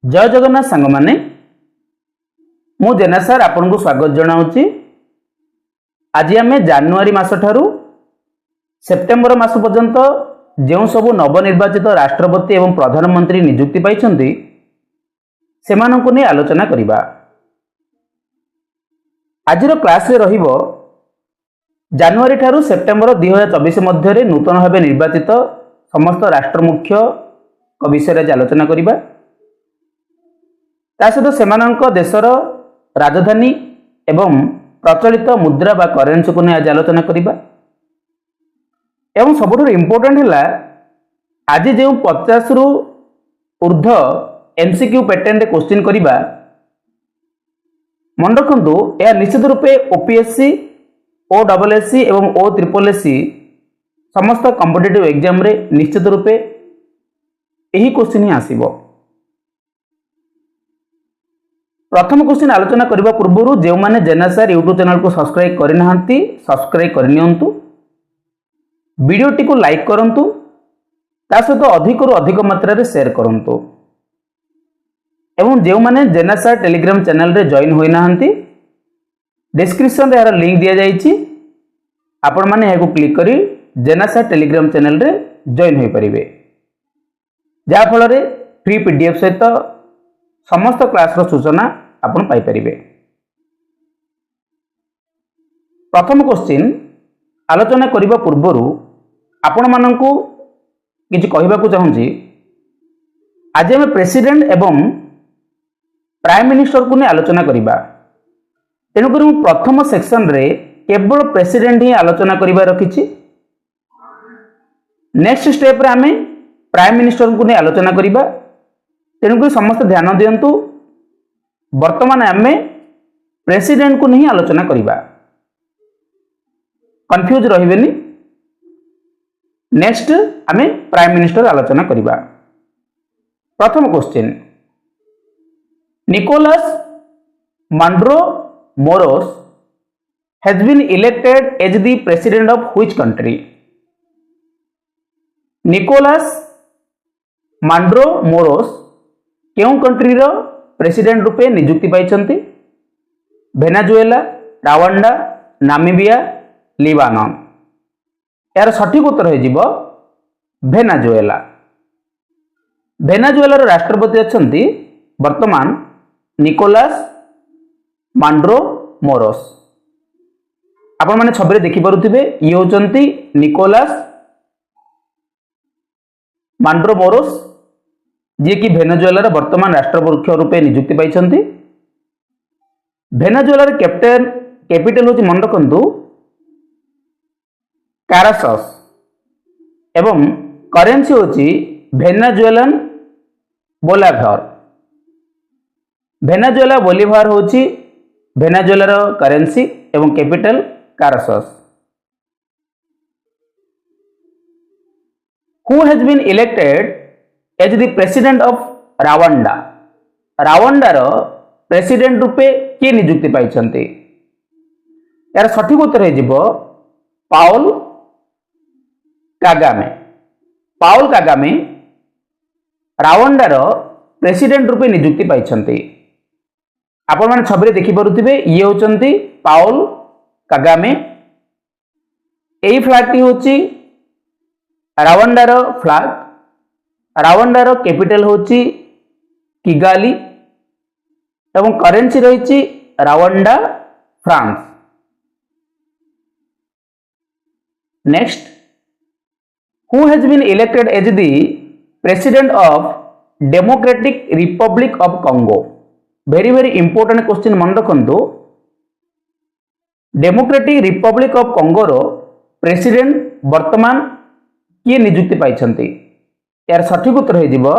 जय जगन्नाथ सांग माने मु जेना सर आपन को स्वागत जनाऊँगी। आज आम जानुआरी मास ठारू सेप्टेम्बर मास पर्यंत जो सब नवनिर्वाचित राष्ट्रपति एवं प्रधानमंत्री नियुक्ति पाइछन्ति सेमानंकु नै आलोचना करिबा। आजिर क्लास रे रहिबो जानुआरी ठारू सेप्टेम्बर 2024 मध्य नूतन भाव निर्वाचित समस्त राष्ट्र मुख्य विषय आलोचना करिबा। ता सहित सेमानंक देशर राजधानी एवं प्रचलित मुद्रा बा करेन्सी को नै आज आलोचना करिबा। एवं सबुठ इम्पोर्टेंट है आज जो 50 रु ऊर्ध एमसीक्यू पैटर्न क्वेश्चन करिबा मन रखु यह निश्चित रूपे ओपीएससी ओडब्ल्यूएससी एवं ओट्रिपलएससी समस्त कॉम्पिटिटिव एग्जाम रे निश्चित रूपे यही क्वेश्चन ही आसीबो। प्रथम क्वेश्चन आलोचना करने पूर्व जो मैंने जेना सर यूट्यूब चैनल को सब्सक्राइब करना सब्सक्राइब करनियंतु, वीडियोटी को लाइक करंतु, ता सहित अधिक रु अधिक मात्रा रे शेयर करंतु। एवं जो मैंने जेना सर टेलीग्राम चैनल रे जॉइन होई नाहंती डिस्क्रिप्शन रे यार लिंक दिया जाइछि, आपण माने याको क्लिक करी जेना सर टेलीग्राम चैनल रे जॉइन होई परिबे, जा फल रे फ्री पीडीएफ सहित समस्त क्लास रो सूचना आपण पाई परिबे। प्रथम क्वेश्चन आलोचना करिबा पूर्वरु आपण माननकु किछि कहिबाकू चाहूँगी। आज हम प्रेसिडेंट एवं प्राइम मिनिस्टर को नै आलोचना करिबा। तेणुक प्रथम सेक्शन रे केवल प्रेसिडेंट ही आलोचना करिबा रखिछि। नेक्स्ट स्टेप रे आमे प्राइम मिनिस्टर को नै आलोचना करिबा। तेणुक समस्त ध्यान दियंतु, वर्तमान आमे प्रेसिडेंट को नहीं आलोचना करिबा, कंफ्यूज रहिबेनी। नेक्स्ट आमे प्राइम मिनिस्टर आलोचना करिबा। प्रथम question, Nicolas Maduro Moros has been elected as the president of which country? Nicolas Maduro Moros केउं कंट्री रो प्रेसिडेंट रूपे नियुक्ति पाइछन्ति? Venezuela, Rwanda, Namibia, Lebanon. यार सठिक उत्तर हो वेनेजुएला। वेनेजुएलार राष्ट्रपति अछन्ति वर्तमान निकोलस माडुरो मोरोस। आपण माने छबि देखि पारुथिबे ये होचन्ति निकोलस माडुरो मोरोस, जे कि वेनेजुएलार वर्तमान राष्ट्रपति रूपे नियुक्ति पाइछन्ति। वेनेजुएलार कैपिटल होची मन रखंतु कारासस एवं करेन्सी होची वेनेजुएलन बोलाभार। वेनेजुएला बोलिभार होची वेनेजुएलार करेन्सी एवं capital कारासस। Who has been elected as the president of Rwanda? Rwanda रो प्रेसिडेंट रूपे किए नियुक्ति पाइछन्ति? यार सठिक उत्तर हो पाउल कागामे। पाउल कागामे रावंडा रो प्रेसिडेंट रूपे नियुक्ति पाइछन्ति। आपण माने छबि देखि पारुथिबे ये होचन्ति पाउल कागामे। एई फ्लैग टी होची रावंडा रो फ्लैग। रावंडा रो कैपिटल होची किगाली एवं करेन्सी रही Rwanda francs. Next, who has been elected as the president of Democratic Republic of Congo? Very very important question मन रखंतु। डेमोक्रेटिक रिपब्लिक ऑफ कांगो रो प्रेसिडेंट वर्तमान किए नियुक्ति पाइछन्ति? यार सठिक उत्तर हो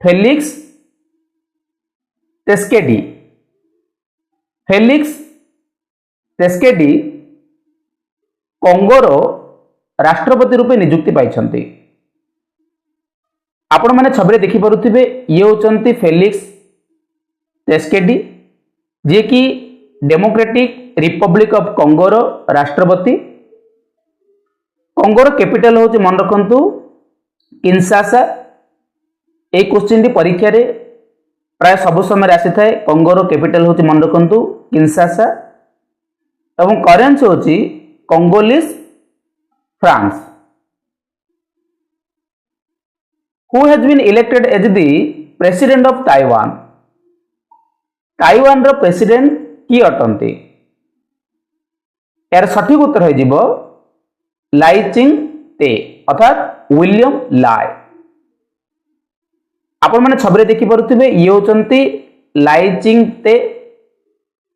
फेलिक्स त्सेकेडी। फेलिक्स त्सेकेडी कांगोर राष्ट्रपति रूपे नियुक्ति पाइछन्ति। आपण माने छबि देखि पारुथिबे ये होचन्ति फेलिक्स त्सेकेडी, जे कि डेमोक्रेटिक रिपब्लिक ऑफ कांगोर राष्ट्रपति। कांगोर कैपिटल होची मन रखंतु किनशासा। ए क्वेश्चन टी परीक्षा रे प्राय सब समय आसी थाए। कंगोर कैपिटल होची मन रखंतु किंशासा एवं करेंसी होची Congolese francs. Who has been elected as the president of Taiwan? Taiwan रो प्रेसिडेंट की अटंती? यार सठिक उत्तर हो जिवो लाई चिंग ते अर्थात विलियम लाई। आपण माने छबरे देखि परुथिबे ये होचंती लाई चिंग ते,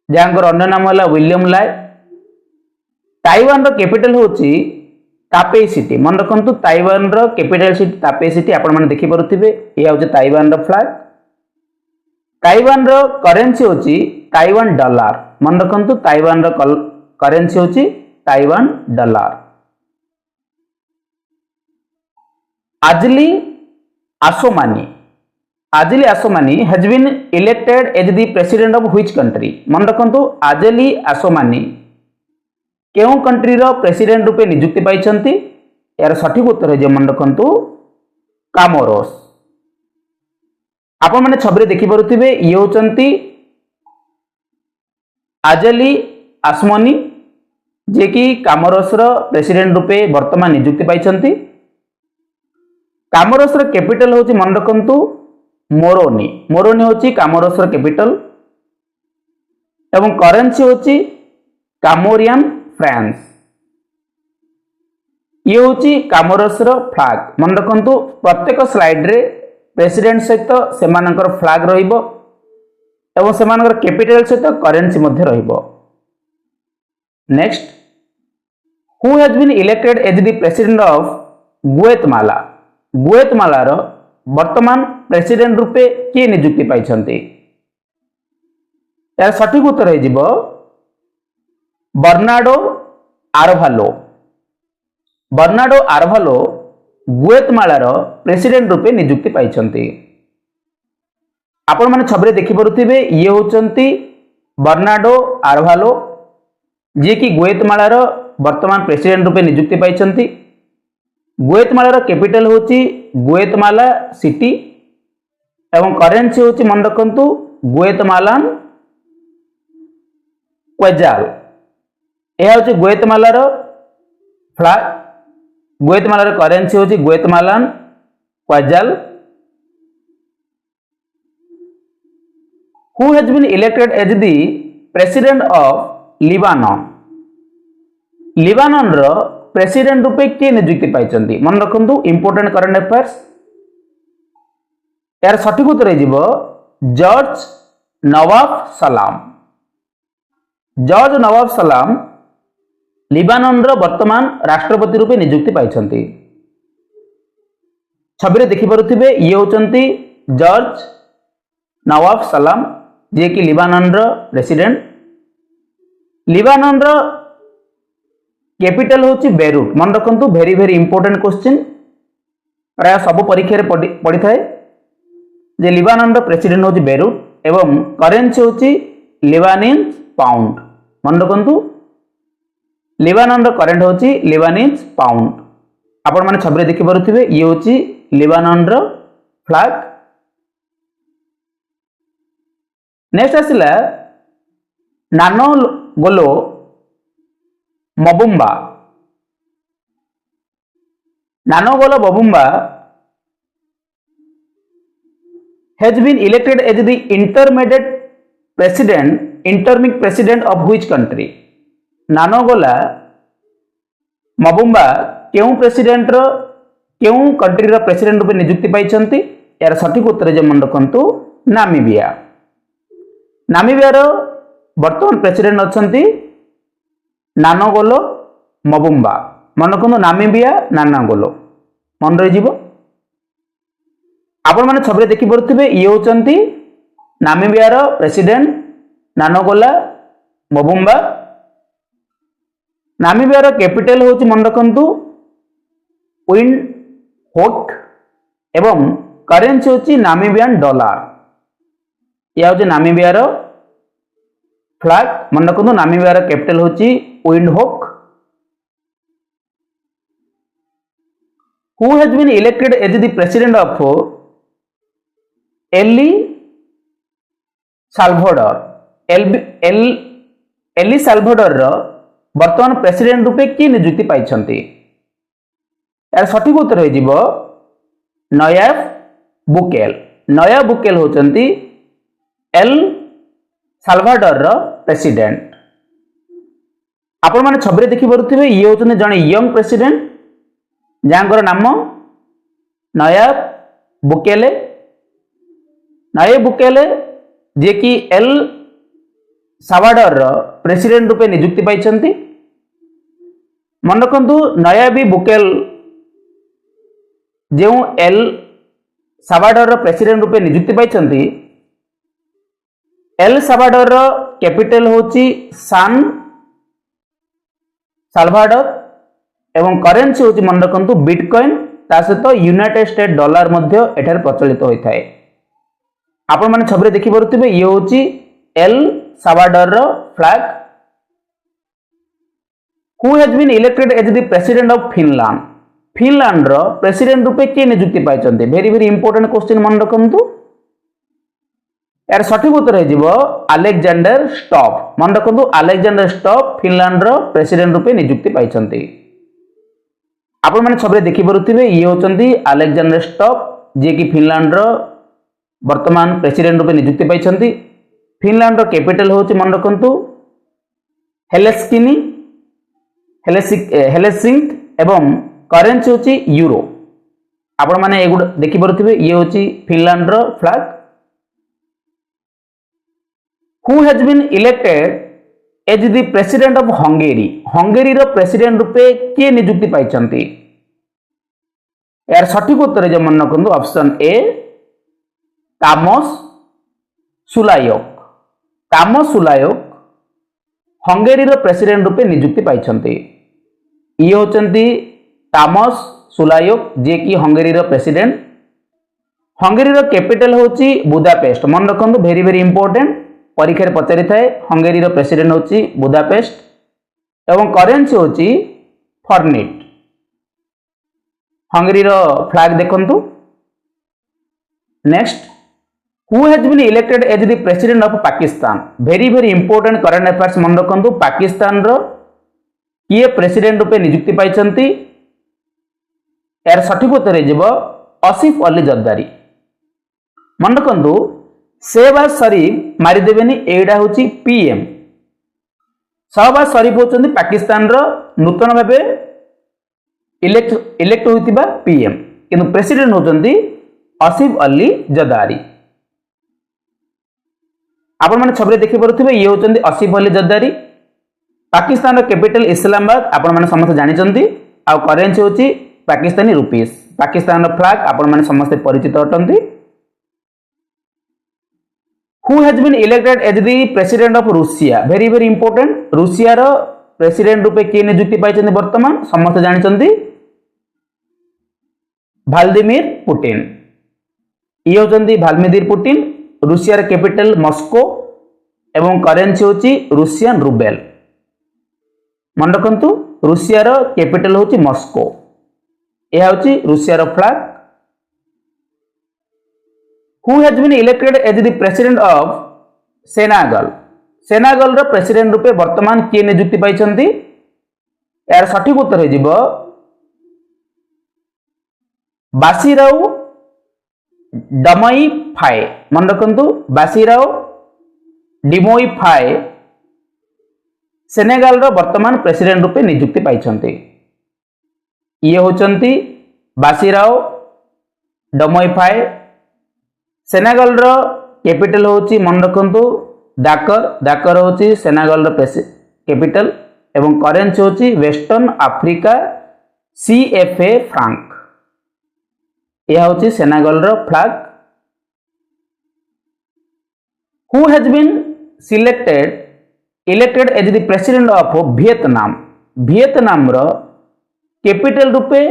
जांगर अन्य नाम होला विलियम लाई। ताइवान रो कैपिटल होची तापे सिटी। मन रखंतु ताइवान रो कैपिटल सिटी तापे सिटी। आपण माने देखि परुथिबे ये होचे ताइवान रो फ्लैग। ताइवान रो करेंसी होची ताइवान डॉलर। मन रखंतु ताइवान रो करेंसी होची Taiwan dollar. Azali Assoumani, Azali Assoumani has been elected as the president of which country? मन रखंतु आजली आसोमानी केउ कंट्री रो प्रेसिडेंट रूपे नियुक्ति पाइछंती? यार सठिक उत्तर हो जे मन रखंतु कामोरोस। आपण माने छबरे देखि परुथिबे ये होचंती आजली आसमोनी, जे कि कामोरोस रो प्रेसिडेंट रूपे वर्तमान नियुक्ति पाइछंती। कामोरोस रो कैपिटल होची मन रखंतु मोरोनी। मोरोनी होची कामोरोस रो कैपिटल एवं करेंसी होची कामोरियन फ्रांस। ये होची कामोरोस रो फ्लैग। मन रखंतु प्रत्येक स्लाइड रे प्रेसिडेंट सहित सेमानकर फ्लैग रहिबो एवं सेमानकर कैपिटल सहित करेंसी मध्ये रहिबो। Next, who has been elected as the president of Guatemala? Guatemala रो वर्तमान प्रेसिडेंट रूपे किए नियुक्ति पाइछंती? यार सठिक उत्तर हो जिवो बर्नार्डो आरभालो। बर्नार्डो आरभालो गुएतमाला रो प्रेसिडेंट रूपे नियुक्ति पाइछंती। आपण माने छबरे देखि परुथिबे ये होचंती बर्नार्डो आरभालो, जे कि गुएतमाला रो वर्तमान प्रेसिडेंट रूपे नियुक्ति पाइछंती। गुएतमाला रो कैपिटल होची गुएतमाला सिटी एवं करेंसी होची मन रखंतु गुएतमालान क्वेजाल। यह होची गुएतमाला रो फ्लैग। गुएतमाला रो करेंसी होची Guatemalan quetzal. Who has been elected as the president of Lebanon? Lebanon रो प्रेसिडेंट रूपे किए नियुक्ति पाइछंती? मन रखंतु इंपोर्टेंट करंट अफेयर्स। यार सठिक उत्तर हो जिवो जॉर्ज नवाब सलाम। जॉर्ज नवाब सलाम लिबानन रो वर्तमान राष्ट्रपति रूपे नियुक्ति पाइछंती। छबिरे देखि परुथिबे ये होचंती जॉर्ज नवाब सलाम, जे कि लिबानन रो प्रेसिडेंट। लिबानन रो कैपिटल होची बेरुट। मन रखंतु वेरी वेरी इंपोर्टेंट क्वेश्चन, प्राय सब परीक्षा रे पड़ी थाए जे लिबानन रो प्रेसिडेंट होची बेरुट एवं करेंसी होची लिबानीज पाउंड। मन रखंतु लिबानन रो करेंट होची लिबानीज पाउंड। आपण माने छबरे देखि परुथिबे ये होची लिबानन रो फ्लैग। नेक्स्ट आसिला नानो गोलो मबुम्बा। नानो गोलो मबुम्बा has been elected as the intermediate intermediate president of which country? नानोगोला मबुम्बा केउ प्रेसिडेंट रो केउ कंट्री रो प्रेसिडेंट रूपे नियुक्ति पाइछंती? यार सठिक उत्तर जे मन रखंतु नामीबिया। नामीबिया रो वर्तमान प्रेसिडेंट अछंती नानोगोलो मबुम्बा। मन रखंतु नामीबिया नानागोलो मन रहि जिवो। आपण माने छबरे देखि परुथिबे ये होचंती नामीबिया रो प्रेसिडेंट नानोगोला मबुम्बा। नामीबिया रो कैपिटल होची मन रखंतु विंड होक एवं करेंसी होची नामीबियन डॉलर। या होची नामीबिया रो फ्लैग। मन रखंतु नामीबिया रो कैपिटल होची Windhoek. Who has been elected as the president of El Salvador El Salvador वर्तमान प्रेसिडेंट रूपे किए नियुक्ति पाई? यार सठिक उत्तर हो नयाब बुकेल। नयाब बुकेल होचंती एल साल्भाडोर प्रेसिडेंट। आपण माने छवि देखि पारुथिबे ये होचंती जने यंग प्रेसिडेंट जांकर नाम नयाब बुकेले। नयाब बुकेले जे कि एल साल्भाडोर प्रेसिडेंट रूपे नियुक्ति पाइछंती। मन रखंतु नयाबी बुकेल जो एल साल्भाडोर प्रेसिडेंट रूपे नियुक्ति पाइछंती एल साल्भाडोर कैपिटल होची सान साल्भाडोर एवं करेंसी होची मन रखंतु बिटकॉइन ता सहित यूनाइटेड स्टेट डॉलर मध्य एठार प्रचलित होता है। आपण माने छवि देखि पारुथिबे ये होची El Salvador flag. Who has been elected as the president of Finland? Finland रो प्रेसिडेंट रूपे किए नियुक्ति पाइछन्ते? वेरी वेरी इंपोर्टेंट क्वेश्चन मन रखंतु। यार सठिक उत्तर हो अलेक्जेंडर स्टॉप। मन रखंतु अलेक्जेंडर स्टॉप फिनलैंड रो प्रेसिडेंट रूपे नियुक्ति पाइछन्ते। आपण माने छवि देखि पारुथिबे ये होचंती अलेक्जेंडर स्टॉप जे कि फिनलैंड रो वर्तमान प्रेसिडेंट रूपे नियुक्ति पाइछन्ती। फिनलैंड रो कैपिटल होची मन रखंतु हेलेस्किनी हेलेसिंक एवं करेंसी होची यूरो। आपण माने एगुड देखि पारुथिबे ये होची फिनलैंड रो flag. Who has been elected as the president of Hungary? Hungary रो प्रेसिडेंट रूपे किए नियुक्ति पाइछन्ती? यार सठिक उत्तर जे मन रखंतु ऑप्शन ए तामस सुलायोक। तामस सुलायोक हंगेरी रो प्रेसिडेंट रूपे नियुक्ति पाइछन्ती। ये होचंती तामस सुलायोक जे कि हंगेरी रो प्रेसिडेंट। हंगेरी रो कैपिटल होची बुदापेस्ट। मन रखंतु वेरी वेरी इंपोर्टेंट परीक्षा रे पचारि थाए। हंगेरी रो प्रेसिडेंट होची बुदापेस्ट एवं करेंसी होची फॉर्निट। हंगेरी रो फ्लैग देखंतु। Next who has been elected as the president of Pakistan? Very very important current affairs मन रखंतु। पाकिस्तान रो किए प्रेसिडेंट रूपे नियुक्ति पाइछन्ती? यार सठिक उत्तर हो आसिफ अली जरदारी। मन रखंतु शहबाज शरीफ मारिदेवेनी एटा होची पीएम। शहबाज शरीफ होचंती पाकिस्तान रो नूतन भाबे इलेक्ट होइतिबा पीएम किंतु प्रेसिडेंट होचंती आसिफ अली जरदारी। आपण माने छबरे देखि पारुथिबे ये होचंती आसिफ अली जरदारी। पाकिस्तान रो कैपिटल इस्लामाबाद आपण माने समस्त जानि चंती। आ करेंसी होची पाकिस्तानी रुपीस। पाकिस्तान रो फ्लैग आपण माने समस्त परिचित अटंती। Who has been elected as the president of Russia? Very very important. Russia रो प्रेसिडेंट रूपे किए नियुक्ति पाइछन्ती वर्तमान समस्त जानि चंती? Vladimir Putin. ये होचंती व्लादिमीर पुतिन। रूसिया रो कैपिटल मॉस्को एवं करेंसी होची रूसियन रूबेल। मन रखंतु रूसिया रो कैपिटल होची मॉस्को। यह होची रूसिया रो flag. Who has been elected as the president of Senegal? Senegal रो प्रेसिडेंट रूपे वर्तमान किए नियुक्ति पाइछन्ती? यार सठिक उत्तर हो बासीराव डमई फाए। मन रखंतु बासीराव डिमोई फाए सेनेगल रो वर्तमान प्रेसिडेंट रूपे नियुक्ति पाइछन्ती। ये होचंती बासीराव डमई फाए। सेनेगल रो कैपिटल होची मन रखंतु डाकर। डाकर होची सेनेगल रो कैपिटल एवं करेंसी होची वेस्टर्न अफ्रीका सीएफए फ्रांक। यह होची सेनेगल रो flag. Who has been elected as the president of Vietnam? Vietnam रो कैपिटल रूपे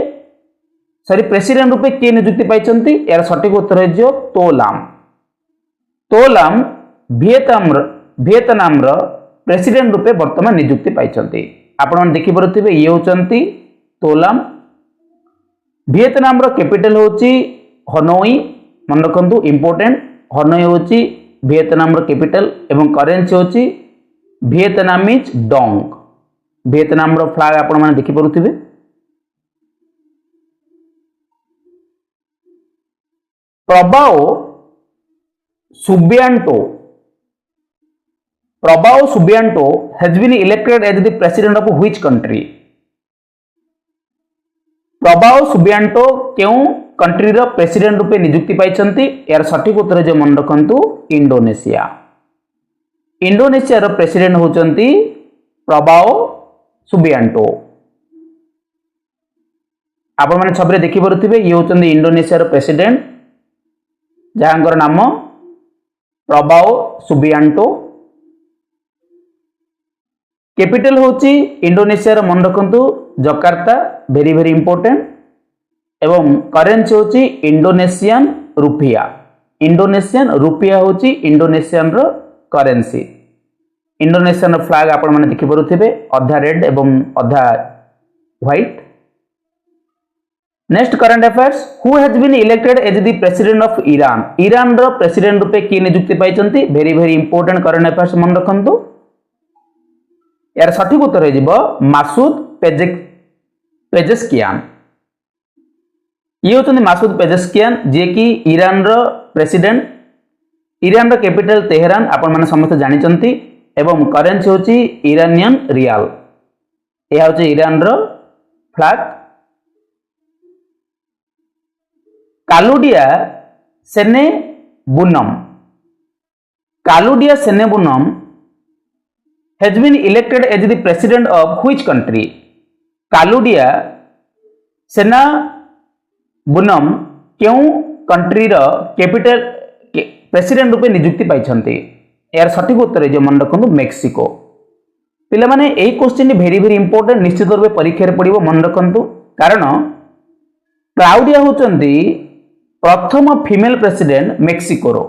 प्रेसिडेंट रूपे किए नियुक्ति पाइछन्ती? यार सठिक उत्तर हो तोलाम। तोलाम वियतनाम रो प्रेसिडेंट रूपे वर्तमान नियुक्ति पाइछन्ती। आपण देखि पारुथिबे ये होचंती तोलाम। वियतनाम रो कैपिटल होची हनोई। मन रखंतु इंपोर्टेंट। हनोई होची ଭିଏତନାମ ର କ୍ୟାପିଟାଲ ଏବଂ କରେନ୍ସି ହେଉଛି ଭିଏତନାमीज डोंग। ଭିଏତନାମ ର ଫ୍ଲାଗ ଆପଣ ମାନେ ଦେଖି ପାରୁଥିବେ। Prabowo Subianto has been elected as the president of which country? Prabowo Subianto क्यों कंट्री रो प्रेसिडेंट रूपे नियुक्ति पाइछंती? यार सठिक उत्तर जे मन रखंतु इंडोनेशिया। इंडोनेशिया रो प्रेसिडेंट होचंती प्रबाओ सुबियांटो। आपण माने छबरे देखि परुथिबे ये होचंती इंडोनेशिया रो प्रेसिडेंट जहाँकर नाम प्रबाओ सुबियांटो। कैपिटल होची इंडोनेशिया रो मन रखंतु जकार्ता, वेरी वेरी इंपोर्टेंट। एवं करेन्सी होची इंडोनेशियन रुपिया। इंडोनेशियन रुपिया होची इंडोनेशियन रो करेन्सी। इंडोनेशियन रो फ्लैग आपण माने देखि परुथिबे अधा रेड एवं अधा white. Next current affairs, who has been elected as the president of Iran? Iran रो प्रेसिडेंट रूपे किए नियुक्ति पाइछंती? Very very important current affairs मन रखंतु। यार सठिक उत्तर हो मासूद पेजेस्कियान। ये होचंती मासूद पेजेस्कियान जे कि ईरान रो प्रेसिडेंट। ईरान रो कैपिटल तेहरान आपण माने समस्त जानिचंती एवं करेन्सी होची इरानियन रियाल। यह होची ईरान रो flag. Claudia Sheinbaum has been elected as the president of which country? Claudia Sheinbaum क्यों कंट्री रो कैपिटल प्रेसिडेंट रूपे नियुक्ति पाइछंती? यार सठिक उत्तर जो मन रखंतु मेक्सिको। पिला माने एही क्वेश्चन वेरी वेरी इंपोर्टेंट, निश्चित रूपे परीक्षा रे पड़िबो, मन रखंतु। कारण क्लाउडिया होचंती प्रथम फीमेल प्रेसिडेंट मेक्सिको रो।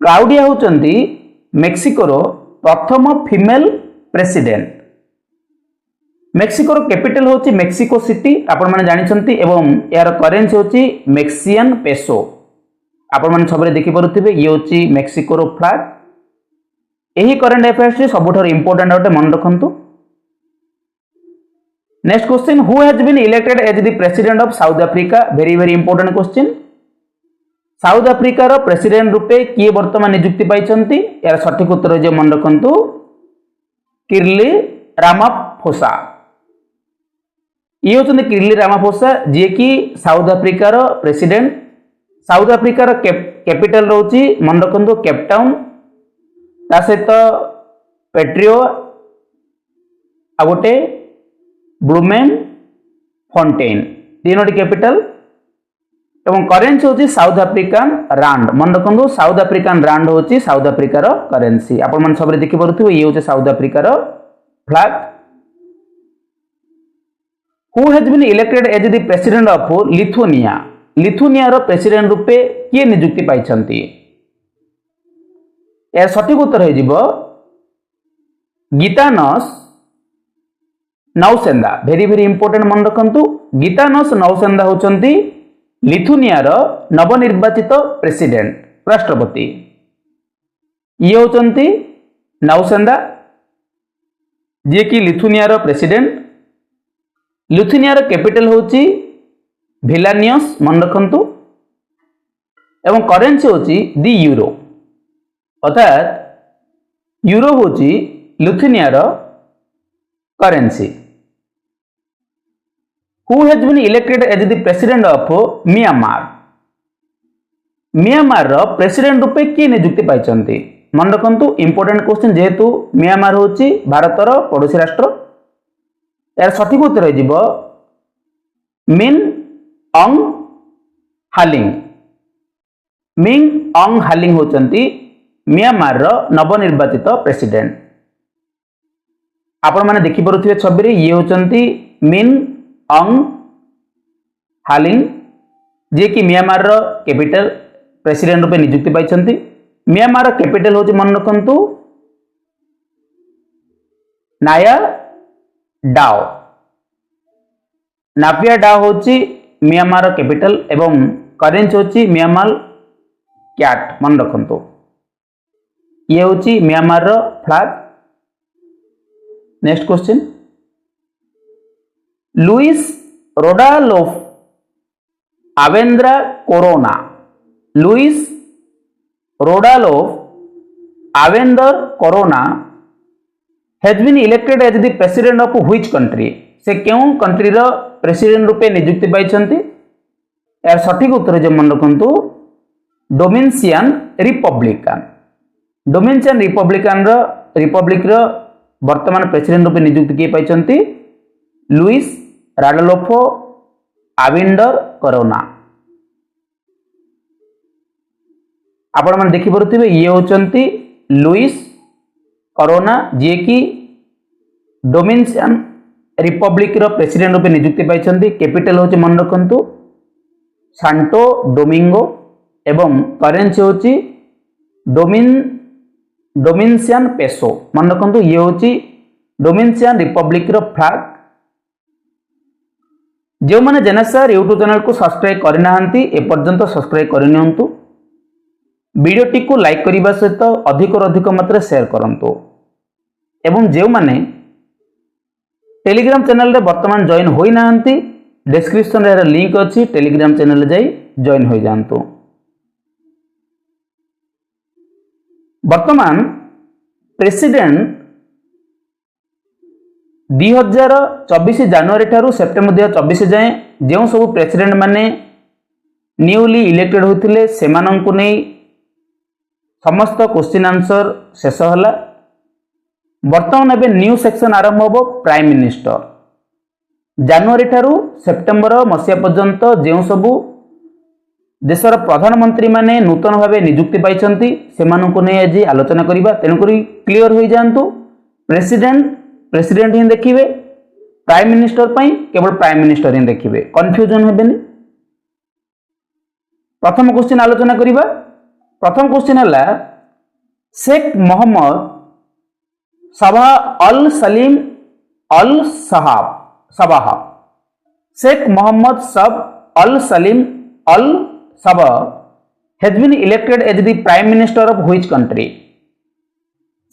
क्लाउडिया होचंती मेक्सिको रो प्रथम फीमेल प्रेसिडेंट। मेक्सिको रो कैपिटल होची मेक्सिको सिटी आपण माने जानिछंती एवं यार करेन्सी होची मेक्सियन पेसो। आपण माने सबरे देखि परुथिबे ये होची मेक्सिको रो फ्लैग। एही करंट अफेयर्स रे सबुठार इंपोर्टेंट होते, मन रखंतु। Next question, who has been elected as the president of South Africa? Very very important question. South Africa रो प्रेसिडेंट रूपे किए वर्तमान नियुक्ति पाइछंती? यार सठिक उत्तर जे मन रखंतु किरली रामाफोसा। ये होचंती किरली रामाफोसा जे कि साउथ अफ्रीका रो प्रेसिडेंट। साउथ अफ्रीका रो कैपिटल रहउची मन रखंतु केप टाउन। ता सहित पेट्रियो आ गोटे ब्लूमेन फॉन्टेन, तीनोटी कैपिटल। एवं करेन्सी होची साउथ अफ्रीकान रांड। मन रखंतु साउथ अफ्रीकान रांड होची साउथ अफ्रीका रो करेन्सी। आपण मन सबरे देखि परुथिबे ये होची साउथ अफ्रीका रो flag. Who has been elected as the president of Lithuania? Lithuania रो प्रेसिडेंट रूपे किए नियुक्ति पाइछंती? यार सठिक उत्तर हो जिवो Gitanas Nauseda. Very very important, मन रखंतु। गीतानस नौसेंदा होचंती लिथुनिया रो नवनिर्वाचित प्रेसिडेंट, राष्ट्रपति। ये होचंती नौसेंदा जे कि लिथुनिया रो प्रेसिडेंट। लिथुनिया रो कैपिटल होची विलानियस, मन रखंतु। एवं करेन्सी होची दी यूरो, अर्थात यूरो होची लिथुनिया रो currency. Who has been elected as the president of Myanmar? Myanmar रो प्रेसिडेंट रूपे किए नियुक्ति पाइछंती? मन रखंतु इंपोर्टेंट क्वेश्चन, जेहेतु म्यांमार होची भारत रो पड़ोसी राष्ट्र। यार सठिक उत्तर हो जिवो मिन ऑंग हालिंग। मिन ऑंग हालिंग होचंती म्यांमार रो नवनिर्वाचित प्रेसिडेंट। आपण माने देखि परुथिबे छबिरे ये होचंती मिन ऑंग हालिंग जे कि म्यांमार रो कैपिटल प्रेसिडेंट रूपे नियुक्ति पाइछंती। म्यांमार रो कैपिटल होची मन रखंतु नाया डाओ। नापिया डाओ होची म्यांमार रो कैपिटल एवं करेन्सी होची म्यांमार क्याट मन रखु ये हूँ म्यांमार रो flag. Next question Luis Rodolfo Abinader Corona Luis Rodolfo Abinader Corona has been elected as the president of which country से क्यों कंट्री रो प्रेसिडेंट रूपे नियुक्ति पाइछंती यार सठिक उत्तर जो मन रखु डोमिनिशियन रिपब्लिकन डोमिनिशियन रिपब्लिक रो वर्तमान प्रेसिडेंट रूपे नियुक्ति किए पाइछंती लुइस रोडाल्फो आवेंदर कोरोना। आपण मैंने देखी पारे ये होचंती लुइस कोरोना जी की डोमिनिशियन रिपब्लिक रो प्रेसिडेंट रूपे नियुक्ति पाइछंती। कैपिटल होची मन रखंतु सांटो डोमिंगो एवं करेंसी होची डोमिनिशियन पेसो मन रखंतु ये होची डोमिनिशियन रिपब्लिक रो फ्लैग। जो मैंने जेनेसर यूट्यूब चैनल को सब्सक्राइब करना एपर्यंत सब्सक्राइब करनियंतु वीडियोटी को लाइक करने सहित अधिक मात्रा शेयर करंतु एवं जो मैंने टेलीग्राम चैनल रे वर्तमान जॉइन होई नाहंती डिस्क्रिप्शन रे लिंक अच्छी टेलीग्राम चैनल जाई जॉइन हो जांतु। वर्तमान प्रेसिडेंट 2024 जनवरी ठारू सेप्टेम्बर 2024 जाए जो सब प्रेसिडेंट माने न्यूली इलेक्टेड होते सेमानंकु नहीं समस्त क्वेश्चन आंसर शेष होला। वर्तमान एबे न्यू सेक्शन आरंभ होबो प्राइम मिनिस्टर जनवरी ठारू सेप्टेम्बर मसिया पर्यंत जो सबू देशर प्रधानमंत्री माने नूतन भावे नियुक्ति पाइछंती सेमानंकु नै आज आलोचना करिबा। तेणुकरी क्लियर हो जांतु प्रेसिडेंट ही देखिए प्राइम मिनिस्टर पई केवल प्राइम मिनिस्टर ही देखिए कंफ्यूजन हेबेनी। प्रथम क्वेश्चन आलोचना करिबा। प्रथम क्वेश्चन है Sheikh Mohammad Sabah Al Salem Al Sabah Sheikh Mohammad Sabah Al Salem Al Sabah has been elected as the prime minister of which country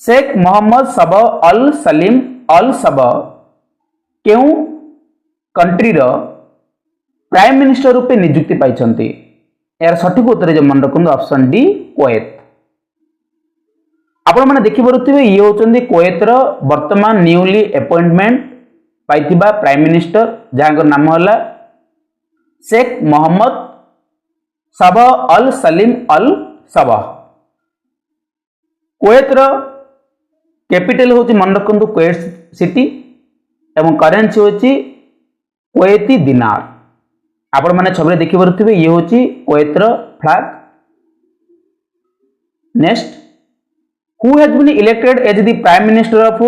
Sheikh Mohammad Sabah Al Salem Al Sabah क्यों country रो prime minister रूपे नियुक्ति पाइछंती यार सठिक उत्तर जो मन रखु ऑप्शन डी कुवैत। आपण मैंने देखि पारुथिबे ये होचंदी कुवैत रो वर्तमान न्यूली अपॉइंटमेंट पाइथिबा प्राइम मिनिस्टर जहां नाम होला Sheikh Mohammad Sabah Al Salem Al Sabah. Kuwait रो कैपिटल होची मन रखु कुवैत सिटी एवं करेंसी होची कुवैती दिनार। आपण माने छबरे देखि पारुथिबे ये होची कुवैत रो flag. Next who has been elected as the prime minister of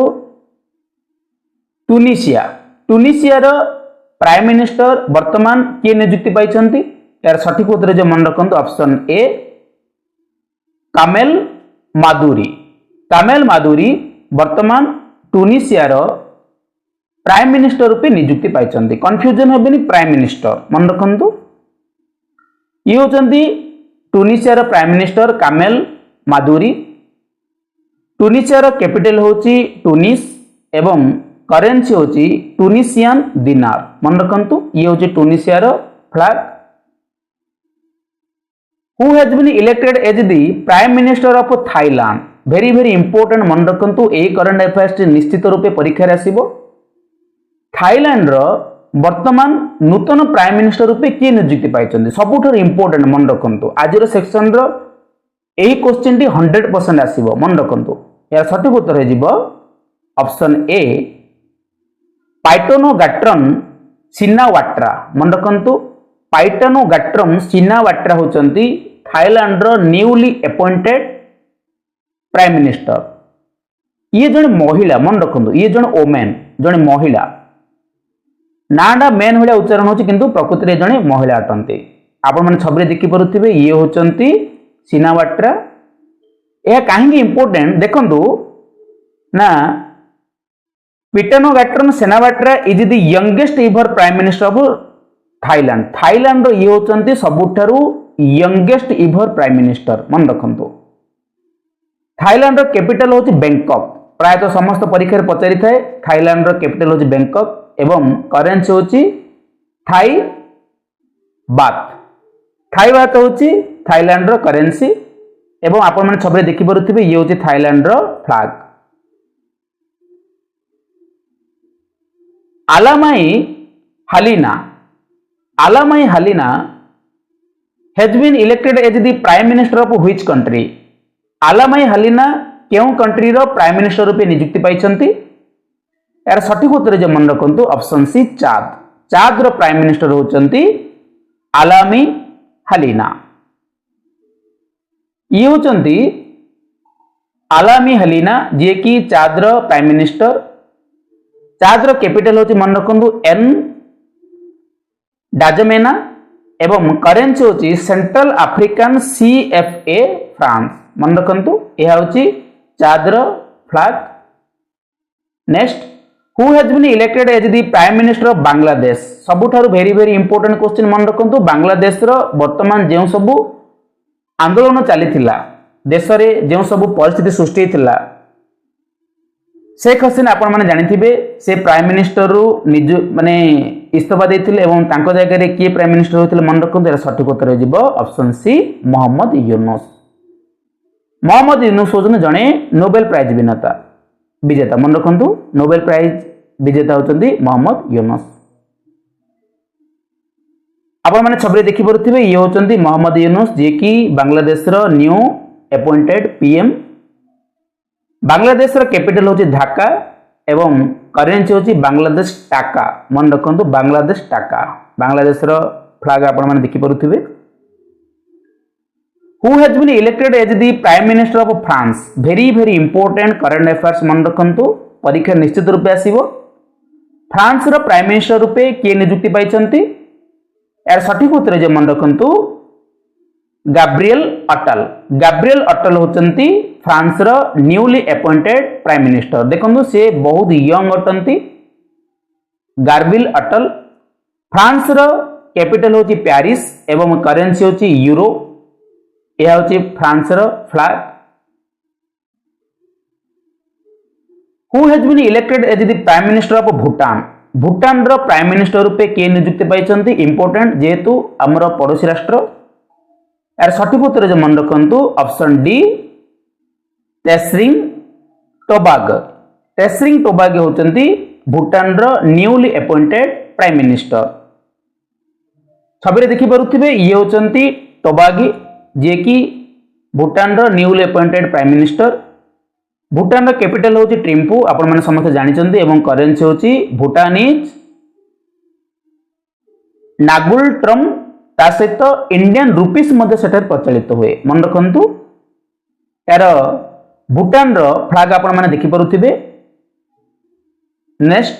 Tunisia Tunisia रो प्राइम मिनिस्टर वर्तमान किए नियुक्ति पाइछंती यार सठिक उत्तर जो मन रखंतु option A Carmel Madhuri. Carmel Madhuri वर्तमान ट्यूनिशिया रो प्राइम मिनिस्टर रूपे नियुक्ति पाइछंती कंफ्यूजन हेबेनी प्राइम मिनिस्टर मन रखंतु ये होचंती ट्यूनिशिया रो prime minister Carmel Madhuri. Tunisia रो कैपिटल होची ट्यूनिस एवं करेंसी होची ट्यूनिशियन दिनार मन रखंतु ये होची ट्यूनिशिया रो flag. Who has been elected as the prime minister of Thailand very very important मन रखंतु ए करंट अफेयर्स निश्चित रूपे परीक्षा रे आसीबो। थाईलैंड रो वर्तमान नूतन प्राइम मिनिस्टर रूपे किए नियुक्ति पाइछंती सबुठार इंपोर्टेंट मन रखंतु आज रो सेक्शन रो एही क्वेश्चन टी 100% आसीबो मन रखंतु यार सठिक उत्तर हेजिबो ऑप्शन ए पाइटोनोगाट्रम सिनावाट्रा मन रखंतु पाइटोनोगाट्रम सिनावाट्रा होचंती थाईलैंड रो न्यूली अपॉइंटेड प्राइम मिनिस्टर। ये जने महिला मन रखंतु ये जने ओमेन जने महिला नाडा मेन भलिया उच्चारण होची किंतु प्रकृति रे जने महिला अटंती। आपण माने छबरे देखि परुथिबे ये होचंती सिनावाट्रा। यह कहीं इंपोर्टेंट देखंतु ना Paetongtarn Shinawatra is the youngest ever prime minister of Thailand. Thailand रो ये होचंती सबुठारु यंगेस्ट इभर प्राइम मिनिस्टर मन रखु। थाईलैंड कैपिटल हूँ बैंकॉक, प्रायतः समस्त परीक्षा पचारि थाए। थाईलैंड कैपिटल हूँ बैंकॉक एवं करेन्सी हूँ थाई बात। थाई बात हूँ थाईलैंड करेन्सी एवं आपण मैंने छवि देखिपे ये हूँ Thailand flag. Allamaye Halina, Allamaye Halina has been elected as the prime minister of which country. Allamaye Halina केउं कंट्री रो प्राइम मिनिस्टर रूपे नियुक्ति पाइछंती। यार सठिक उत्तर जो मन रखु ऑप्शन सी चाद। चाद रो प्राइम मिनिस्टर होचंती आलामी हालिना। ये होचंती आलामी हालिना जे कि चाद रो प्राइम मिनिस्टर। चाद रो कैपिटल होची मन रखु एन डाजमेना एवं करेन्सी होची सेंट्रल अफ्रीकन CFA फ्रांस मन रखु। यह होची चाद रो flag. Next, who has been elected as the prime minister of Bangladesh. सबुठारु वेरी वेरी इंपोर्टेंट क्वेश्चन मन रखु। बांग्लादेश रो वर्तमान जेउ सबु आंदोलन चली देश में जो सब परिस्थिति सृष्टि होता शेख हसीना आपण मैंने जानी से प्राइम मिनिस्टर रु निज माने इस्तीफा देते जगह किए प्राइम मिनिस्टर होते मन रखु। सठिक उत्तर हो ऑप्शन सी मोहम्मद यूनुस। मोहम्मद यूनुस होते जड़े नोबेल प्राइज विजेता मन रखु। नोबेल प्राइज विजेता होती मोहम्मद यूनुस। आपण मैंने छवि देखिपे ये होती मोहम्मद यूनुस जी की Bangladesh new appointed PM। Bangladesh capital होची ढाका एवं करेन्सी होची बांग्लादेश टाका मन रखु। बांग्लादेश टाका बांग्लादेश फ्लैग आपण मैंने देखिपे। Who has been elected as the prime minister of France. Very very important current affairs मन रखु। परीक्षा निश्चित रूपे आसीबो। फ्रांस रो प्राइम मिनिस्टर रूपे किए नियुक्ति पाइछंती। यार सठिक उत्तर जो मन रखु गैब्रिएल अटल। गैब्रिएल अटल होचंती फ्रांस रो न्यूली अपॉइंटेड प्राइम मिनिस्टर। देखो से बहुत यंग अटंती गैब्रिएल अटल। फ्रांस रो कैपिटल होची पेरिस एवं करेन्सी होची यूरो। यह होची France row flag. Who has been elected as the prime minister of Bhutan. Bhutan रो प्राइम मिनिस्टर रूपे किए नियुक्ति पाइछंती इंपोर्टेंट जेहेतु आमर पड़ोसी राष्ट्र। यार सठिक उत्तर जो मन रखु ऑप्शन डी तेसरिंग टोबाग। तेसरिंग टोबाग होचंती भूटान रो न्यूली अपॉइंटेड प्राइम मिनिस्टर। छवि देखिपे ये होचंती टोबागी जे कि भूटान रो newly appointed prime minister. Bhutan रो कैपिटल होची ट्रिम्पू आपण माने समस्त जानिचंती एवं करेन्सी होची भूटानीज नागुल ट्रम। ता सहित इंडियन रुपीस प्रचलित हुए मन रखु। यार भूटान रो फ्लैग आपण माने देखिपे। नेक्स्ट,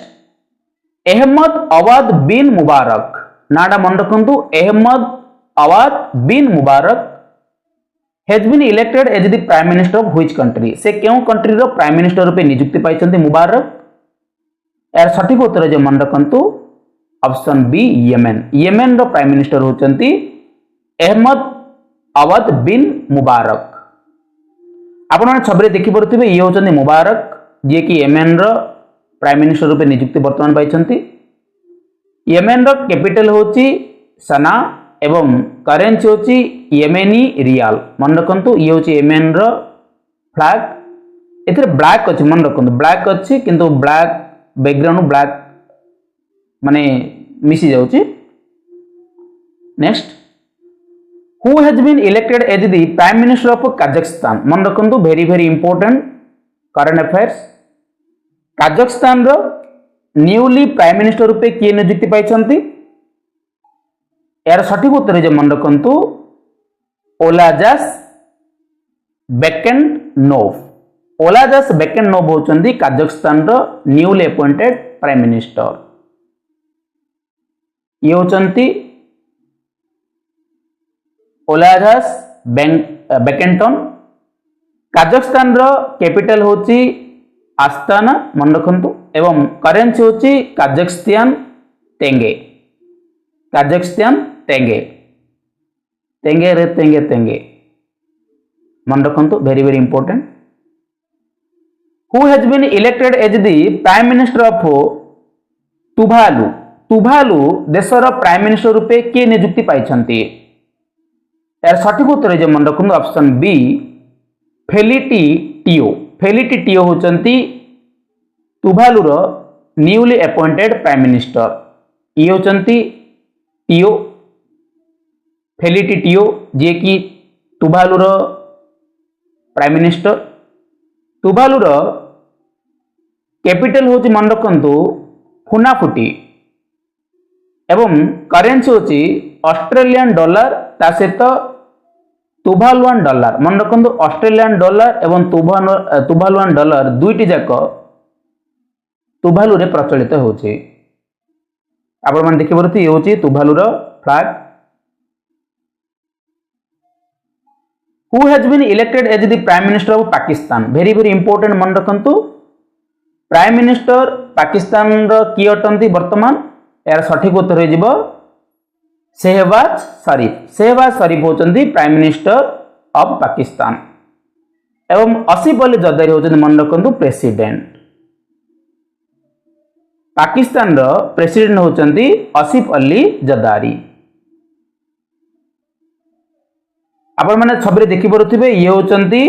अहमद अवाद बिन मुबारक नाडा मन रखु। Ahmed Awad bin Mubarak has been elected as the prime minister of which country. से क्यों कंट्री रो प्राइम मिनिस्टर रूपे नियुक्ति पाइछंती मुबारक। यार सठिक उत्तर जो मन रखु ऑप्शन बी येमेन। येमेन रो प्राइम मिनिस्टर होचंती अहमद अवद बिन मुबारक। आपण माने छबरे देखि परथिबे ये होचंती मुबारक जे कि येमेन रो प्राइम मिनिस्टर रूपे नियुक्ति वर्तमान पाइछंती। येमेन रो कैपिटल होची सना एवं करेन्सी होची येमेनी रियाल मन रखु। ये होची येमेन रो फ्लैग। एथिरे ब्लैक अछि मन रखु। ब्लैक अछि किंतु ब्लैक बैकग्राउंड ब्लैक माने मिसी जाउची। Next, who has been elected as the prime minister of Kazakhstan मन रखु। Very very important current affairs. Kazakhstan रो न्यूली प्राइम मिनिस्टर रूपे किए नियुक्ति पाइछंती। यार सठिक उत्तर जो मन रखु ओलाजास बेकेनोव। ओलाजास बेकेनोव होचंती काजाख्स्तान रो न्यूली अपॉइंटेड प्राइम मिनिस्टर। ये होचंती ओलाजास बेकेंटन। काजाख्स्तान रो कैपिटल होची आस्ताना मन रखु एवं करेन्सी होची काजाख्स्तान टेंगे। काजाख्स्तान टेंगे। तेंगे रे तेंगे तेंगे मन रखु very very important who has been elected as the prime minister of Tuvalu Tuvalu देशर प्राइम मिनिस्टर रूपे किए नियुक्ति पाई यार सठिक उत्तर जो मन रखु ऑप्शन बी फेलिटी टियो फेलिटी टियो होचंती तुभालुर न्यूली अपॉइंटेड प्राइम मिनिस्टर ये होचंती टियो फेलिटी टियो जे कि तुभालुर प्राइम मिनिस्टर तुभालुर कैपिटल होची मन रखु फुनाफुटी एवं करेन्सी होची ऑस्ट्रेलियन डॉलर ता सहित तुभालुआन डॉलर मन रखु ऑस्ट्रेलियन डॉलर एवं तुभालुआन डॉलर दुईटी जाक तुभालु रे प्रचलित होची आपण मन देखि परथि ये होची तुभालुर flag who has been elected as the prime minister of Pakistan very very important मन रखु प्राइम मिनिस्टर पाकिस्तान रो की अटंती वर्तमान यार सठिक उत्तर हो Shahbaz Sharif होचंती prime minister of Pakistan एवं आसिफ अली जरदारी होचंती मन रखु प्रेसिडेंट पाकिस्तान रो प्रेसिडेंट होचंती आसिफ अली जरदारी आपण माने छबि देखि परुथिबे ये होचंती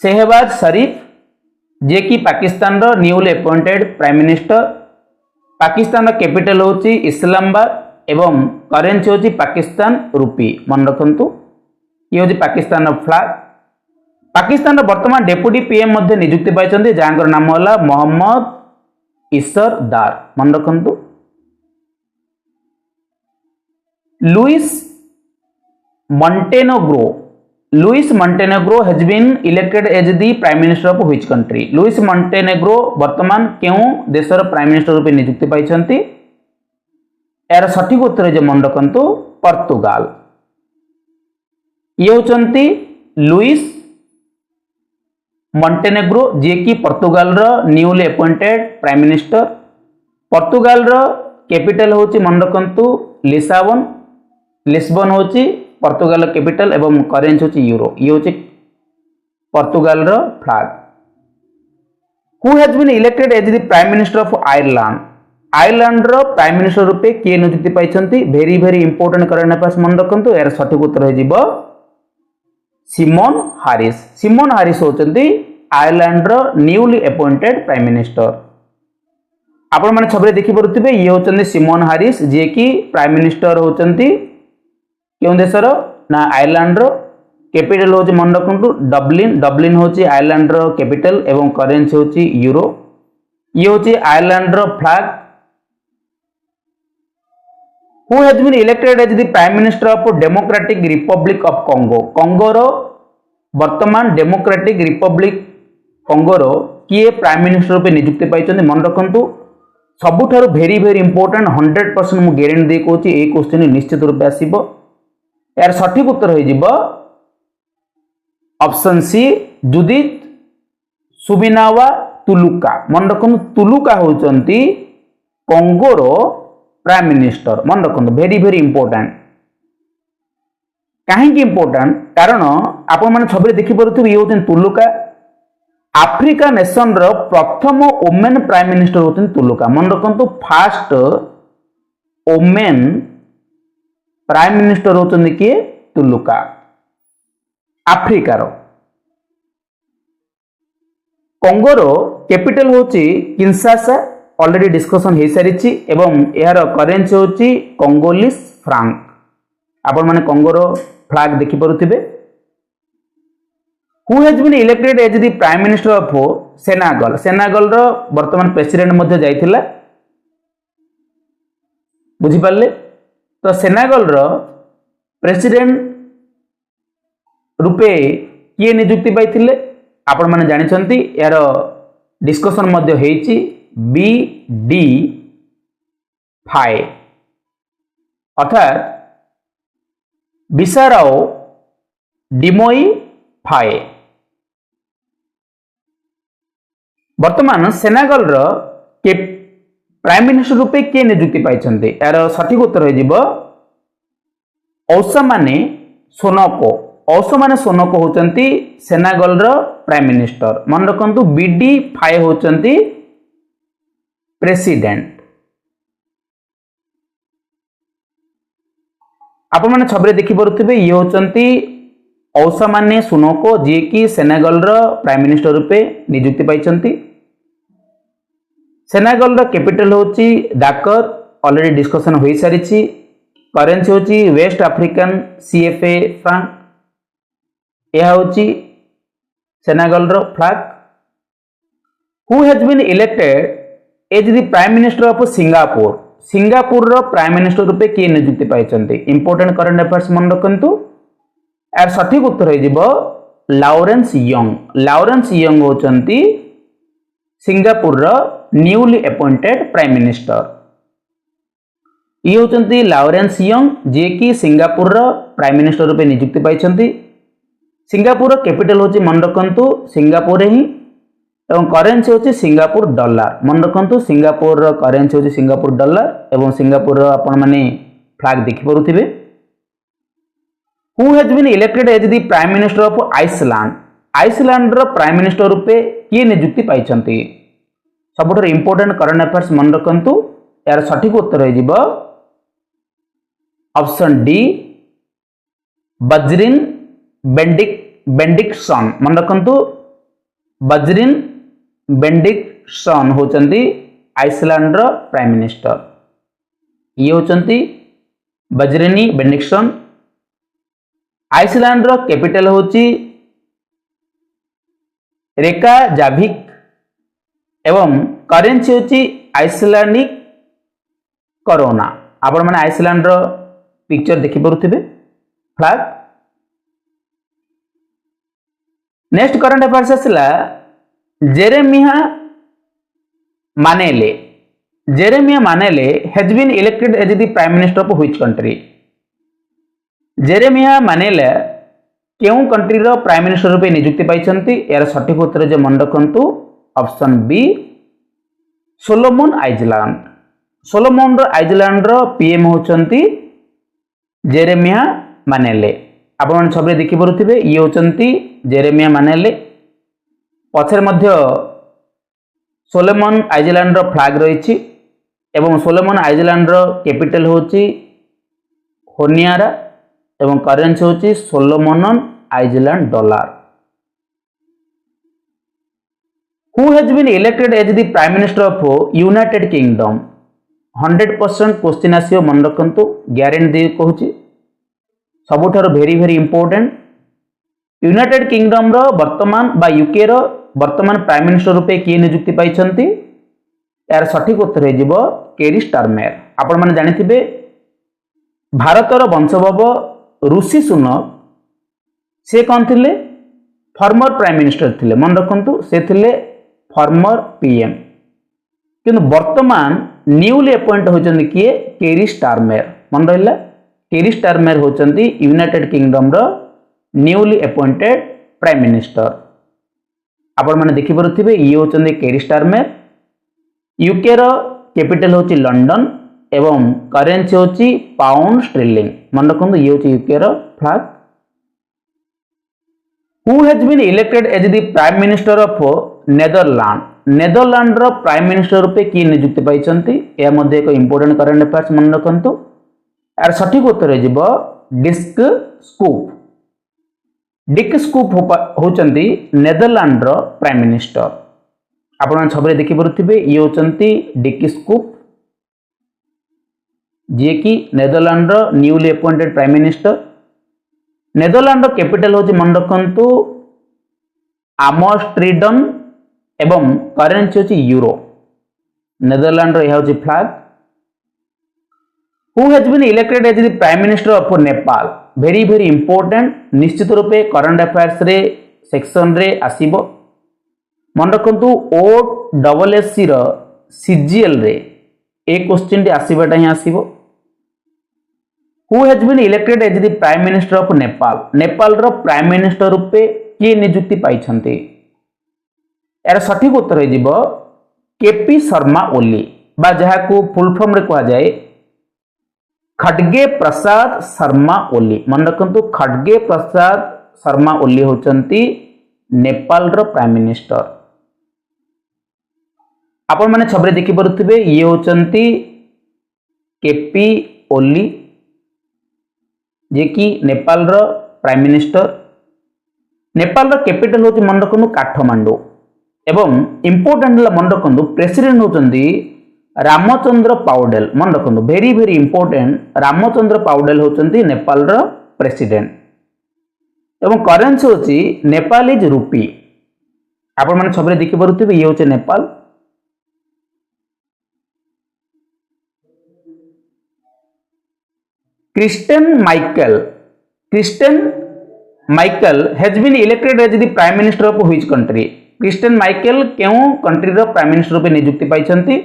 शहबाज शरीफ जे कि पाकिस्तान रो newly appointed prime minister Pakistan रो कैपिटल होची इस्लामाबाद एवं करेन्सी होची पाकिस्तान रूपी मन रखंतु ये होची पाकिस्तान रो फ्लैग पाकिस्तान रो वर्तमान डेप्यूटी पीएम मध्ये नियुक्ति पाइछन्ती जांकर नाम होला मोहम्मद इसर दार मन रखंतु Luis Montenegro has been elected as the prime minister of which country Luis Montenegro वर्तमान केउ देशर प्राइम मिनिस्टर रूपे नियुक्ति पाइछन्ती यार सठिक उत्तर जे मन रखंतु पोर्तुगाल ये होचंती लुइस मॉन्टेनेग्रो जे कि पोर्तुगाल रो newly appointed prime minister Portugal रो कैपिटल होची मन रखंतु लिस्बन होची पोर्तुगाल कैपिटल एवं करेन्सी होची यूरो ये होची पोर्तुगाल रो flag who has been elected as the prime minister of Ireland Ireland रो प्राइम मिनिस्टर रूपे किए नियुक्ति पाइछन्ती very very important current affairs मन रखंतु यार सठिक उत्तर हो जिवो सिमोन हारिस होचंती आयरलैंड रो न्यूली अपॉइंटेड प्राइम मिनिस्टर आपण माने छबि देखि परुथिबे ये होचंती सिमोन हारिस जे कि प्राइम मिनिस्टर होचंती केउं देशर ना आयरलैंड रो कैपिटल होची मन रखंतु डब्लिन होची आयरलैंड रो कैपिटल एवं करेन्सी होची यूरो ये होची आयरलैंड रो flag who has been elected as the prime minister of Democratic Republic of Congo Congo रो वर्तमान डेमोक्रेटिक रिपब्लिक कांगो रो किए प्राइम मिनिस्टर रूपे नियुक्ति पाइछन्ती मन रखंतु सबुठारु वेरी वेरी इंपोर्टेंट 100% मु गारंटी दे कहूची ए क्वेश्चन निश्चित रूपे आसीबो यार सठिक उत्तर हो जिवो ऑप्शन सी जुदित सुबिनावा तुलुका मन रखंतु तुलुका होचंती कांगोरो प्राइम मिनिस्टर मन रखंतु वेरी वेरी इंपोर्टेंट कहीं इंपोर्टेंट कारण आपण माने छबि देखि परुथिबे ये होचन तुलुका आफ्रिका नेशन रो प्रथम वुमेन प्राइम मिनिस्टर होचन तुलुका मन रखंतु फास्ट वुमेन प्राइम मिनिस्टर होचन कि तुलुका आफ्रिका रो कांगोरो कैपिटल होची किंशासा ऑलरेडी डिस्कशन हो सारी एवं यार करेन्सी होची कंगोलिस फ्रांक आपण माने कांगोरो फ्लैग देखि परुथिबे who has been elected as the prime minister of Senegal रो वर्तमान प्रेसिडेंट मध्ये जाइथिला बुझी पाले तो सेनेगल रो प्रेसिडेंट रूपे किए नियुक्ति पाइथिले आपण माने जानिछंती यार डिस्कशन मध्ये हेची बी डी फाए अर्थात बिसाराओ डिमोई फाए वर्तमान सेनेगल रो के प्राइम मिनिस्टर रूपे किए नियुक्ति पाइछन्ते यार सठिक उत्तर हो जिवो औसा माने सोनको औसा माने सोनको होचंती सेनेगल रो प्राइम मिनिस्टर मन रखंतु बीडी फाई होचंती प्रेसिडेंट आपण माने छबरे देखि परुथिबे ये होचंती औसा माने सोनको जे कि सेनेगल रो प्राइम मिनिस्टर रूपे नियुक्ति पाइचंती सेनेगल रो कैपिटल होची डाकर ऑलरेडी डिस्कशन होई सारिछि करेंसी होची वेस्ट अफ्रीकन सीएफए फ्रांक यह होची सेनेगल रो flag who has been elected as the prime minister of Singapore Singapore रो प्राइम मिनिस्टर रूपे किए नियुक्ति पाइचंती इंपोर्टेंट करंट अफेयर्स मन रखंतु यार सठिक उत्तर हो लाउरेंस यंग होचंती सिंगापुर रो न्यूली अपॉइंटेड प्राइम मिनिस्टर ये होचंती लाउरेंस यंग जे कि सिंगापुर रो प्राइम मिनिस्टर रूपे नियुक्ति पाइचंती सिंगापुर रो कैपिटल होची मन रखंतु सिंगापुर ही एवं करेंसी होची सिंगापुर डॉलर मन रखंतु सिंगापुर रो करेंसी होची सिंगापुर डॉलर एवं सिंगापुर रो आपण माने फ्लैग देखि परुथिबे who has been elected as the prime minister of Iceland रो प्राइम मिनिस्टर रूपे किए नियुक्ति पाइचंती सबुठर इंपोर्टेंट करंट अफेयर्स मन रखंतु यार सठिक उत्तर हो जिवो ऑप्शन डी बजरिन बेंडिक्सन मन रखंतु बजरिन बेंडिक्सन होचंती आइसलैंड रो प्राइम मिनिस्टर ये होचंती बजरिनी बेंडिक्सन आइसलैंड रो कैपिटल होची रेकाजाविक एवं करेंसी होची आइसलैंडिक करोना आपण माने आइसलैंड रो पिक्चर देखि परुथिबे फ्लैग नेक्स्ट करंट अफेयर्स आसला Jeremiah Manele has been elected as the prime minister of which country Jeremiah Manele केउ कंट्री रो प्राइम मिनिस्टर रूपे नियुक्ति पाइछंती यार सठिक उत्तर जे मन रखंतु ऑप्शन बी सोलोमन रो आइलैंड रो पीएम होचंती जेरेमिया मानेले आपण छबे देखि परुथिबे ये होचंती जेरेमिया मानेले पछर मध्य सोलोमन आइलैंड रो फ्लैग रहिछि एवं सोलोमन आइलैंड रो कैपिटल होची होनियारा एवं करेंसी होची Solomon Island dollar who has been elected as the prime minister of United Kingdom 100% question आसियो मन रखंतु गारंटी कहूची सबुठार वेरी इंपोर्टेंट यूनाइटेड किंगडम रो वर्तमान बा यूके रो वर्तमान प्राइम मिनिस्टर रूपे किए नियुक्ति पाइछंती यार सठिक उत्तर हो केरी स्टारमेर आपण माने जानिथिबे भारतर वंशोद्भव ऋषि सुनक से कौन थिले फॉर्मर प्राइम मिनिस्टर थिले मन रखंतु से थिले फॉर्मर पीएम किंतु वर्तमान न्यूली अपॉइंट होचंदी किए केरी स्टारमेर मन रहिला केरी स्टारमेर होचंदी यूनाइटेड किंगडम रो न्यूली अपॉइंटेड प्राइम मिनिस्टर आपण माने देखि परुथिबे ये होचंदी केरी स्टारमेर यूके रो कैपिटल होची लंडन एवं करेंसी होची पाउंड स्टर्लिंग मन रखंतु ये होची यूके रो flag who has been elected as the prime minister of Netherland रो प्राइम मिनिस्टर रूपे किए नियुक्ति पाइछंती या मध्ये एक इंपोर्टेंट करंट अफेयर्स मन रखंतु यार सठिक उत्तर हो डिक स्कूप होचंती नेदरलैंड रो प्राइम मिनिस्टर आपण छबरे देखि परुथिबे ये होचंती डिक स्कूप जे कि नेदरलैंड रो newly appointed prime minister Netherland रो कैपिटल होची मन रखंतु आमस्ट्रिडन एवं करेंसी होची यूरो नेदरलैंड रो यह होची flag who has been elected as the prime minister of Nepal very important निश्चित रूपे करंट अफेयर्स रे सेक्शन रे आसीबो मन रखंतु OSSC रो CGL रे ए क्वेश्चन टी आसीबाटा ही आसीबो who has been elected as the prime minister of Nepal रो प्राइम मिनिस्टर रूपे किए नियुक्ति पाइछंती यार सठिक उत्तर हो केपी शर्मा ओली बा जहां को फुल फॉर्म रे कहा जाए खड़गे प्रसाद शर्मा ओली मन रखु खड़गे प्रसाद शर्मा ओली होचंती नेपाल रो प्राइम मिनिस्टर। आपण माने छबरे देखि परुथिबे ये होचंती केपी ओली जे कि नेपाल रो प्राइम मिनिस्टर। नेपाल रो कैपिटल होची मन रखु काठमांडू एवं इंपोर्टेंट मन रखु प्रेसिडेंट होचंती रामचंद्र पाउडेल मन रखु very very important Ramchandra Paudel होचंती नेपाल रो प्रेसिडेंट एवं करेंसी होची नेपालीज रुपी। आपण माने छबरे देखि परुथिबे ये होचे Nepal. Christian Michel has been elected as the prime minister of which country. Christian Michel केउ कंट्री रो प्राइम मिनिस्टर रूपे नियुक्ति पाइछंती।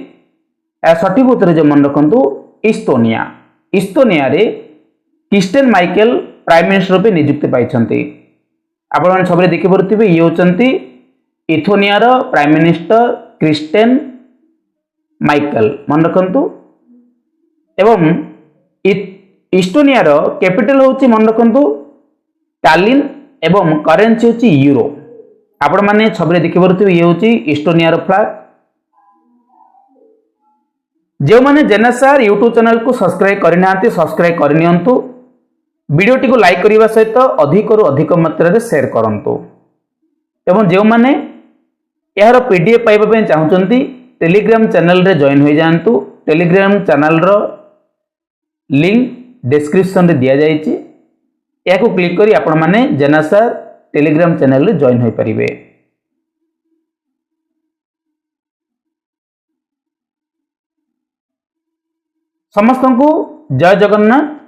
सठिक उत्तर जो मन रखु इस्तोनिया। इस्तोनिया रे क्रिस्टियन माइकल प्राइम मिनिस्टर रूपे नियुक्ति पाइछंती। आपण माने सबरे देखि परुथिबे ये होचंती इथोनिया रो प्राइम मिनिस्टर क्रिस्टियन माइकल मन रखु। एवं इस्टोनिया रो कैपिटल होची मन रखु टालिन एवं करेंसी होची यूरो। आपण माने छबरे देखि परुथिबे ये होची इस्टोनिया रो फ्लैग। जो माने जेनेसार यूट्यूब चैनल को सब्सक्राइब करना सब्सक्राइब करनियंतु। वीडियोटी को लाइक करने सहित अधिक अधिक मात्रा रे शेयर करंतु। एवं जो माने यार पीडीएफ पाइबा पे चाहउचंती टेलीग्राम चैनल रे जॉइन हो जांतु। टेलीग्राम चैनल रो लिंक डिस्क्रिप्शन रे दिया जायछि। या को क्लिक करी आपण माने जेनेसार टेलीग्राम चैनल रे जॉइन होई परिबे। समस्त को जय जगन्नाथ।